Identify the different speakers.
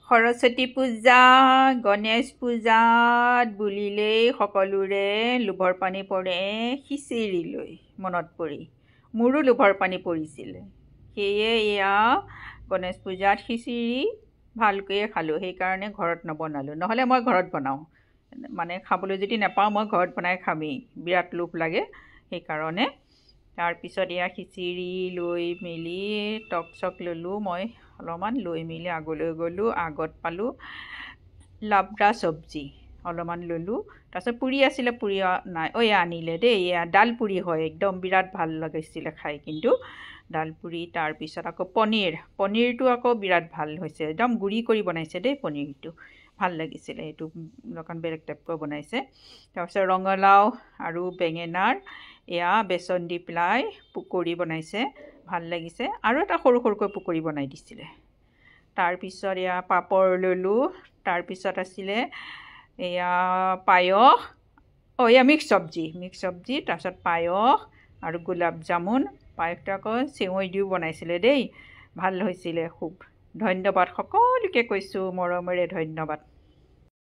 Speaker 1: সৰস্বতী পূজা গণেশ পূজাত বুলিলেই সকলোৰে লোভৰ পানী পৰে খিচিৰিলৈ মনত পৰি মোৰো লোভৰ পানী পৰিছিল সেয়ে এয়া গণেশ পূজাত খিচিৰি ভালকৈয়ে খালোঁ সেইকাৰণে ঘৰত নবনালোঁ নহ'লে মই ঘৰত বনাওঁ মানে খাবলৈ যদি নাপাওঁ মই ঘৰত বনাই খামেই বিৰাট লোভ লাগে সেইকাৰণে তাৰপিছত এয়া খিচিৰি লৈ মেলি টক চক ল'লোঁ মই অলপমান লৈ মেলি আগলৈ গ'লোঁ আগত পালোঁ লাবৰা চব্জি অলপমান ল'লোঁ তাৰপিছত পুৰি আছিলে পুৰি নাই এয়া আনিলে দেই এয়া ডাল পুৰি হয় একদম বিৰাট ভাল লাগিছিলে খাই কিন্তু ডাল পুৰি তাৰপিছত আকৌ পনীৰটো আকৌ বিৰাট ভাল হৈছে একদম গুড়ি কৰি বনাইছে দেই পনীৰটো ভাল লাগিছিলে এইটো অকণ বেলেগ টাইপকৈ বনাইছে তাৰপিছত ৰঙালাও আৰু বেঙেনাৰ এয়া বেচন দি পেলাই পকৰি বনাইছে ভাল লাগিছে আৰু এটা সৰু সৰুকৈ পকৰি বনাই দিছিলে তাৰপিছত এয়া পাপৰ ল'লোঁ তাৰপিছত আছিলে এয়া পায়স এয়া মিক্স চব্জি তাৰপিছত পায়স আৰু গোলাপ জামুন পায়সটো আকৌ চেৱৈ দিও বনাইছিলে দেই ভাল হৈছিলে খুব ধন্যবাদ সকলোকে কৈছোঁ মৰমেৰে ধন্যবাদ